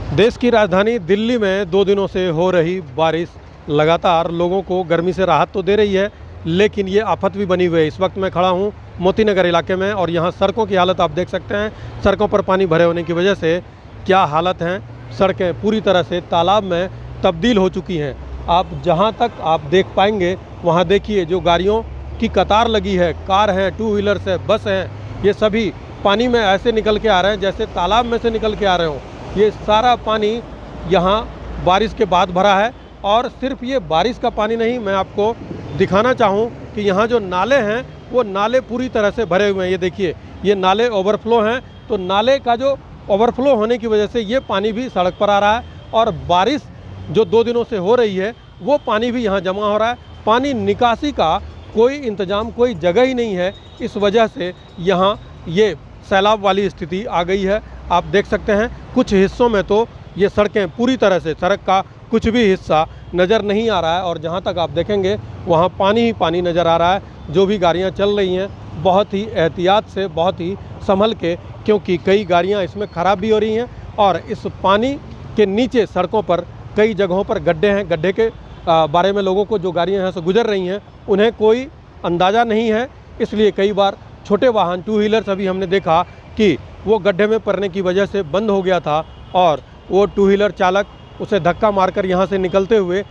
देश की राजधानी दिल्ली में 2 दिनों से हो रही बारिश लगातार लोगों को गर्मी से राहत तो दे रही है, लेकिन ये आफत भी बनी हुई है। इस वक्त मैं खड़ा हूँ मोती नगर इलाके में और यहाँ सड़कों की हालत आप देख सकते हैं। सड़कों पर पानी भरे होने की वजह से क्या हालत हैं, सड़कें पूरी तरह से तालाब में तब्दील हो चुकी हैं। आप जहाँ तक आप देख पाएंगे वहाँ देखिए, जो गाड़ियों की कतार लगी है, कार है, 2 व्हीलर्स है, बस हैं, ये सभी पानी में ऐसे निकल के आ रहे हैं जैसे तालाब में से निकल के आ रहे हों। ये सारा पानी यहाँ बारिश के बाद भरा है। और सिर्फ ये बारिश का पानी नहीं, मैं आपको दिखाना चाहूँ कि यहाँ जो नाले हैं वो नाले पूरी तरह से भरे हुए हैं। ये देखिए, ये नाले ओवरफ्लो हैं, तो नाले का जो ओवरफ्लो होने की वजह से ये पानी भी सड़क पर आ रहा है। और बारिश जो 2 दिनों से हो रही है वो पानी भी यहाँ जमा हो रहा है। पानी निकासी का कोई इंतज़ाम, कोई जगह ही नहीं है। इस वजह से यहाँ ये सैलाब वाली स्थिति आ गई है। आप देख सकते हैं कुछ हिस्सों में तो ये सड़कें पूरी तरह से, सड़क का कुछ भी हिस्सा नज़र नहीं आ रहा है और जहाँ तक आप देखेंगे वहाँ पानी ही पानी नज़र आ रहा है। जो भी गाड़ियाँ चल रही हैं बहुत ही एहतियात से, बहुत ही संभल के, क्योंकि कई गाड़ियाँ इसमें ख़राब भी हो रही हैं। और इस पानी के नीचे सड़कों पर कई जगहों पर गड्ढे हैं। गड्ढे के बारे में लोगों को, जो गाड़ियाँ यहाँ से गुजर रही हैं, उन्हें कोई अंदाज़ा नहीं है। इसलिए कई बार छोटे वाहन, 2 व्हीलर्स, अभी हमने देखा कि वो गड्ढे में पड़ने की वजह से बंद हो गया था और वो 2 व्हीलर चालक उसे धक्का मारकर यहाँ से निकलते हुए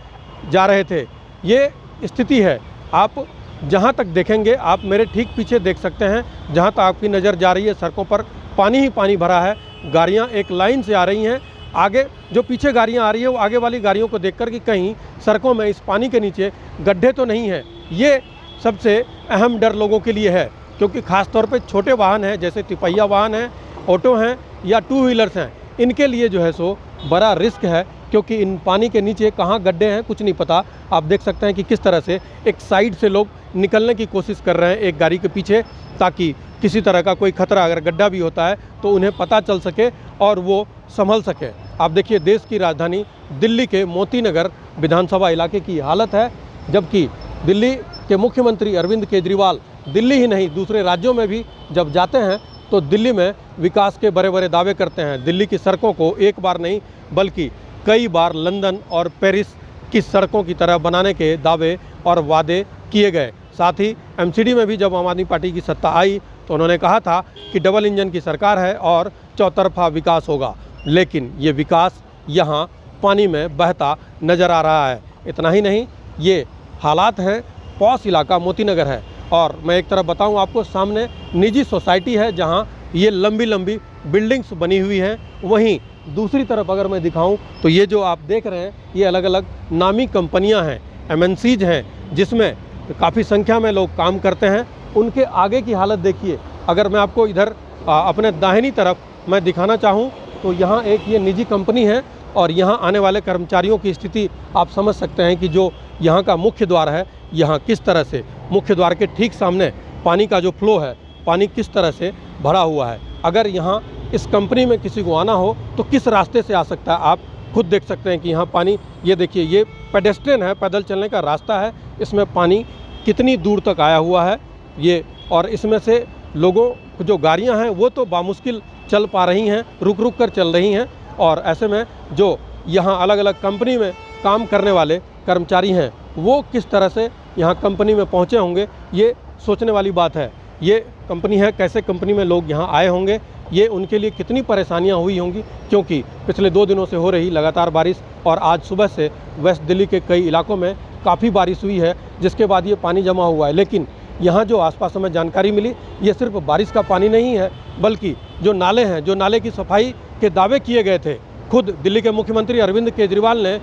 जा रहे थे। ये स्थिति है। आप जहाँ तक देखेंगे, आप मेरे ठीक पीछे देख सकते हैं, जहाँ तक आपकी नज़र जा रही है सड़कों पर पानी ही पानी भरा है। गाड़ियाँ एक लाइन से आ रही हैं। आगे जो पीछे गाड़ियाँ आ रही है वो आगे वाली गाड़ियों को देखकर कि कहीं सड़कों में इस पानी के नीचे गड्ढे तो नहीं हैं। ये सबसे अहम डर लोगों के लिए है, क्योंकि ख़ास तौर पे छोटे वाहन हैं, जैसे तिपहिया वाहन हैं, ऑटो हैं या 2 व्हीलर्स हैं, इनके लिए जो है सो बड़ा रिस्क है, क्योंकि इन पानी के नीचे कहाँ गड्ढे हैं कुछ नहीं पता। आप देख सकते हैं कि किस तरह से एक साइड से लोग निकलने की कोशिश कर रहे हैं एक गाड़ी के पीछे, ताकि किसी तरह का कोई खतरा, अगर गड्ढा भी होता है तो उन्हें पता चल सके और वो संभल सके। आप देखिए, देश की राजधानी दिल्ली के मोती नगर विधानसभा इलाके की हालत है, जबकि दिल्ली के मुख्यमंत्री अरविंद केजरीवाल दिल्ली ही नहीं दूसरे राज्यों में भी जब जाते हैं तो दिल्ली में विकास के बड़े बड़े दावे करते हैं। दिल्ली की सड़कों को एक बार नहीं बल्कि कई बार लंदन और पेरिस की सड़कों की तरह बनाने के दावे और वादे किए गए। साथ ही एमसीडी में भी जब आम आदमी पार्टी की सत्ता आई तो उन्होंने कहा था कि डबल इंजन की सरकार है और चौतरफा विकास होगा, लेकिन ये विकास यहाँ पानी में बहता नज़र आ रहा है। इतना ही नहीं, ये हालात हैं, पॉश इलाका मोती नगर है और मैं एक तरफ बताऊं आपको, सामने निजी सोसाइटी है जहां ये लंबी लंबी बिल्डिंग्स बनी हुई हैं। वहीं दूसरी तरफ अगर मैं दिखाऊं तो ये जो आप देख रहे हैं ये अलग अलग नामी कंपनियां हैं, एमएनसीज हैं, जिसमें काफ़ी संख्या में लोग काम करते हैं। उनके आगे की हालत देखिए। अगर मैं आपको इधर अपने दाहिनी तरफ मैं दिखाना चाहूँ तो यहाँ एक ये निजी कंपनी है और यहाँ आने वाले कर्मचारियों की स्थिति आप समझ सकते हैं कि जो यहाँ का मुख्य द्वार है, यहाँ किस तरह से मुख्य द्वार के ठीक सामने पानी का जो फ्लो है, पानी किस तरह से भरा हुआ है। अगर यहाँ इस कंपनी में किसी को आना हो तो किस रास्ते से आ सकता है, आप खुद देख सकते हैं कि यहाँ पानी, ये देखिए, ये पेडेस्ट्रियन है, पैदल चलने का रास्ता है, इसमें पानी कितनी दूर तक आया हुआ है ये। और इसमें से लोगों जो गाड़ियाँ हैं वो तो बामुश्किल चल पा रही हैं, रुक रुक कर चल रही हैं। और ऐसे में जो यहाँ अलग अलग कंपनी में काम करने वाले कर्मचारी हैं वो किस तरह से यहाँ कंपनी में पहुँचे होंगे, ये सोचने वाली बात है। ये कंपनी है, कैसे कंपनी में लोग यहाँ आए होंगे, ये उनके लिए कितनी परेशानियाँ हुई होंगी, क्योंकि पिछले 2 दिनों से हो रही लगातार बारिश और आज सुबह से वेस्ट दिल्ली के कई इलाकों में काफ़ी बारिश हुई है, जिसके बाद ये पानी जमा हुआ है। लेकिन यहाँ जो आसपास हमें जानकारी मिली, ये सिर्फ बारिश का पानी नहीं है, बल्कि जो नाले हैं, जो नाले की सफाई के दावे किए गए थे, खुद दिल्ली के मुख्यमंत्री अरविंद केजरीवाल ने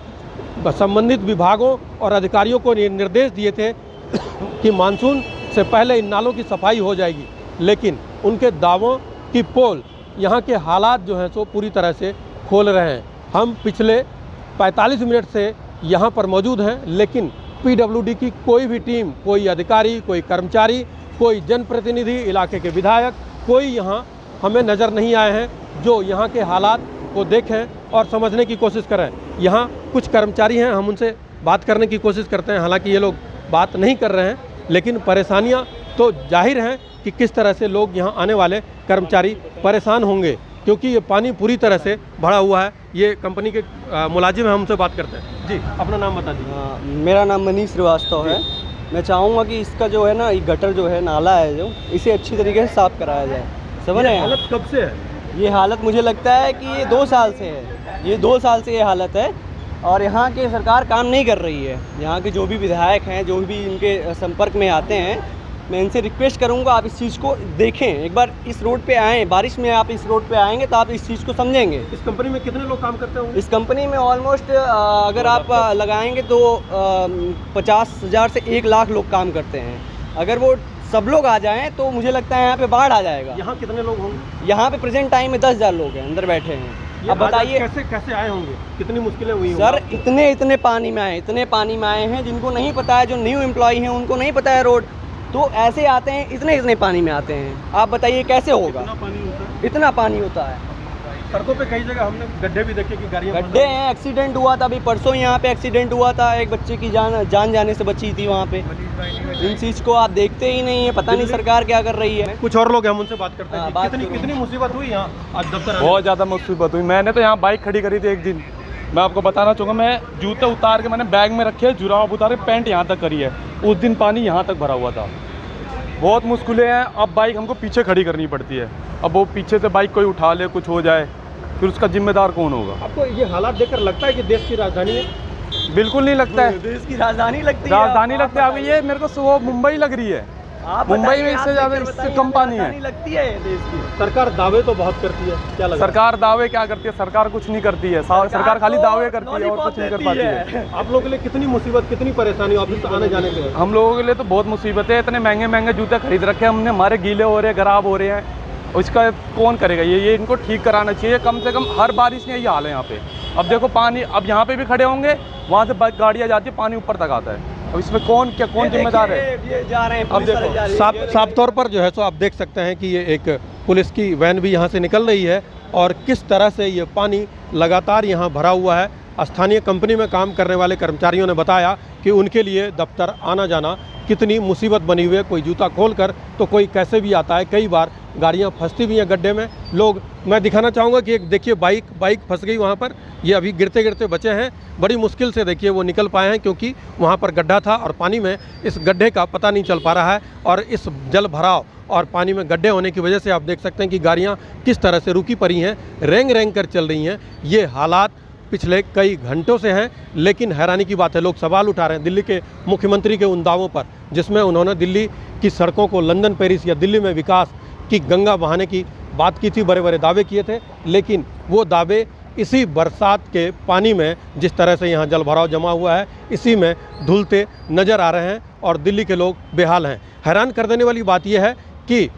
संबंधित विभागों और अधिकारियों को निर्देश दिए थे कि मानसून से पहले इन नालों की सफाई हो जाएगी। लेकिन उनके दावों की पोल यहाँ के हालात जो हैं सो पूरी तरह से खोल रहे हैं। हम पिछले 45 मिनट से यहाँ पर मौजूद हैं, लेकिन पीडब्ल्यूडी की कोई भी टीम, कोई अधिकारी, कोई कर्मचारी, कोई जनप्रतिनिधि, इलाके के विधायक, कोई यहाँ हमें नज़र नहीं आए हैं जो यहाँ के हालात को देखें और समझने की कोशिश करें। यहाँ कुछ कर्मचारी हैं, हम उनसे बात करने की कोशिश करते हैं, हालांकि ये लोग बात नहीं कर रहे हैं, लेकिन परेशानियाँ तो जाहिर हैं कि किस तरह से लोग यहाँ आने वाले कर्मचारी परेशान होंगे। क्योंकि ये पानी पूरी तरह से भरा हुआ है। ये कंपनी के मुलाजिम हैं, हमसे बात करते हैं। जी, अपना नाम बता दीजिए। मेरा नाम मनीष श्रीवास्तव है। मैं चाहूँगा कि इसका जो है ना, ये गटर जो है, नाला है जो, इसे अच्छी तरीके से साफ़ कराया जाए। समझ रहे हैं? हालत कब से है? ये हालत मुझे लगता है कि ये 2 साल से है। ये 2 साल से ये हालत है और यहाँ की सरकार काम नहीं कर रही है। यहाँ के जो भी विधायक हैं, जो भी इनके संपर्क में आते हैं, मैं इनसे रिक्वेस्ट करूँगा आप इस चीज़ को देखें, एक बार इस रोड पे आएँ। बारिश में आप इस रोड पे आएंगे तो आप इस चीज़ को समझेंगे। इस कंपनी में कितने लोग काम करते होंगे? इस कंपनी में ऑलमोस्ट अगर आप लगाएंगे तो 50,000 से 1 लाख लोग काम करते हैं। अगर वो सब लोग आ जाएं तो मुझे लगता है यहाँ पे बाढ़ आ जाएगा। यहाँ कितने लोग होंगे? यहाँ पे प्रेजेंट टाइम में 10,000 लोग हैं, अंदर बैठे हैं। अब बताइए कैसे आए होंगे, कितनी मुश्किलें हुई सर? इतने पानी में आए हैं जिनको नहीं पता है, जो न्यू एम्प्लॉय हैं उनको नहीं पता है रोड, तो ऐसे आते हैं, इतने पानी में आते हैं। आप बताइए कैसे होगा? इतना पानी होता है। सड़कों पे कई जगह हमने गड्ढे भी देखे कि गाड़ियाँ गड्ढे हैं। एक्सीडेंट हुआ था अभी परसों, यहाँ पे एक्सीडेंट हुआ था, एक बच्चे की जान जाने से बची थी वहाँ पे। इन चीज़ को आप देखते ही नहीं है, पता नहीं सरकार क्या कर रही है। कुछ और लोग हैं, हम उनसे बात करते हैं। कितनी मुसीबत हुई यहाँ आज दफ्तर? बहुत ज़्यादा मुसीबत हुई। मैंने तो यहाँ बाइक खड़ी करी थी एक दिन। मैं आपको बताना चाहूँगा, मैं जूते उतार के मैंने बैग में रखे, जुराब उतारे, पैंट यहाँ तक करी है। उस दिन पानी यहाँ तक भरा हुआ था। बहुत मुश्किलें हैं। अब बाइक हमको पीछे खड़ी करनी पड़ती है। अब वो पीछे से बाइक कोई उठा ले, कुछ हो जाए, फिर उसका जिम्मेदार कौन होगा? आपको ये हालात देखकर लगता है कि देश की राजधानी है? बिल्कुल नहीं लगता है। देश की राजधानी लगती है। राजधानी लगती है। अभी ये मेरे को वो मुंबई लग रही है। मुंबई में इससे ज़्यादा, इससे कम पानी है। लगती है देश की। सरकार दावे तो बहुत करती है, क्या लगता है? सरकार दावे क्या करती है? सरकार कुछ नहीं करती है। सरकार खाली दावे करती है और कुछ नहीं कर पाती है। आप लोगों के लिए कितनी मुसीबत, कितनी परेशानी ऑफिस आने जाने के? हम लोगों के लिए तो बहुत मुसीबत है। इतने महंगे महंगे जूते खरीद रखे हैं हमने, हमारे गीले हो रहे हैं, खराब हो रहे हैं। उसका कौन करेगा? ये इनको ठीक कराना चाहिए। कम से कम हर बारिश में यही हाल है यहाँ पे। अब देखो पानी, अब यहाँ पे भी खड़े होंगे, वहाँ से गाड़ियाँ जाती है, पानी ऊपर तक आता है। अब इसमें कौन जिम्मेदार है? ये जा रहे हैं, अब देखो साफ तौर पर जो है सो आप देख सकते हैं कि ये एक पुलिस की वैन भी यहाँ से निकल रही है और किस तरह से ये पानी लगातार यहाँ भरा हुआ है। स्थानीय कंपनी में काम करने वाले कर्मचारियों ने बताया कि उनके लिए दफ्तर आना जाना कितनी मुसीबत बनी हुई है। कोई जूता खोलकर तो कोई कैसे भी आता है। कई बार गाड़ियाँ फंसती भी हैं गड्ढे में। लोग, मैं दिखाना चाहूँगा कि एक देखिए बाइक फंस गई वहाँ पर। ये अभी गिरते गिरते बचे हैं। बड़ी मुश्किल से देखिए वो निकल पाए हैं, क्योंकि वहाँ पर गड्ढा था और पानी में इस गड्ढे का पता नहीं चल पा रहा है। और इस जल भराव और पानी में गड्ढे होने की वजह से आप देख सकते हैं कि गाड़ियाँ किस तरह से रुकी पड़ी हैं, रेंग कर चल रही हैं। ये हालात पिछले कई घंटों से हैं। लेकिन हैरानी की बात है, लोग सवाल उठा रहे हैं दिल्ली के मुख्यमंत्री के उन दावों पर, जिसमें उन्होंने दिल्ली की सड़कों को लंदन, पेरिस या दिल्ली में विकास की गंगा बहाने की बात की थी, बड़े बड़े दावे किए थे। लेकिन वो दावे इसी बरसात के पानी में, जिस तरह से यहाँ जल भराव जमा हुआ है, इसी में धुलते नज़र आ रहे हैं और दिल्ली के लोग बेहाल हैं। हैरान कर देने वाली बात यह है कि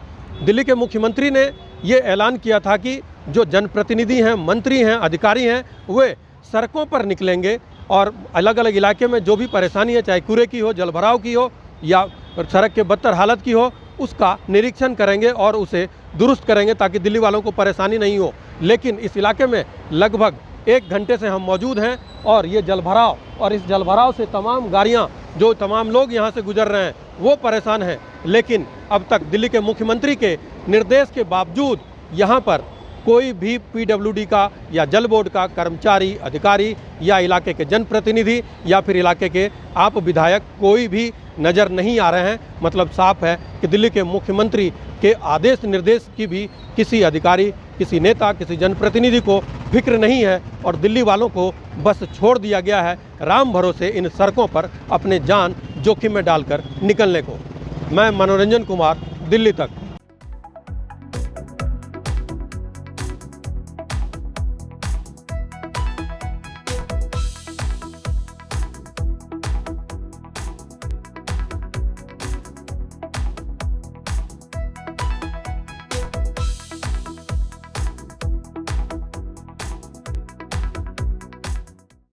दिल्ली के मुख्यमंत्री ने ये ऐलान किया था कि जो जनप्रतिनिधि हैं, मंत्री हैं, अधिकारी हैं, वे सड़कों पर निकलेंगे और अलग अलग इलाके में जो भी परेशानी है, चाहे कूड़े की हो, जल भराव की हो या सड़क के बदतर हालत की हो, उसका निरीक्षण करेंगे और उसे दुरुस्त करेंगे ताकि दिल्ली वालों को परेशानी नहीं हो। लेकिन इस इलाके में लगभग 1 घंटे से हम मौजूद हैं और ये जल भराव और इस जल भराव से तमाम गाड़ियाँ, जो तमाम लोग यहाँ से गुजर रहे हैं, वो परेशान हैं। लेकिन अब तक दिल्ली के मुख्यमंत्री के निर्देश के बावजूद यहाँ पर कोई भी पीडब्ल्यूडी का या जल बोर्ड का कर्मचारी, अधिकारी या इलाके के जनप्रतिनिधि या फिर इलाके के आप विधायक कोई भी नज़र नहीं आ रहे हैं। मतलब साफ है कि दिल्ली के मुख्यमंत्री के आदेश निर्देश की भी किसी अधिकारी, किसी नेता, किसी जनप्रतिनिधि को फिक्र नहीं है और दिल्ली वालों को बस छोड़ दिया गया है राम भरोसे इन सड़कों पर अपने जान जोखिम में डालकर निकलने को। मैं मनोरंजन कुमार, दिल्ली तक।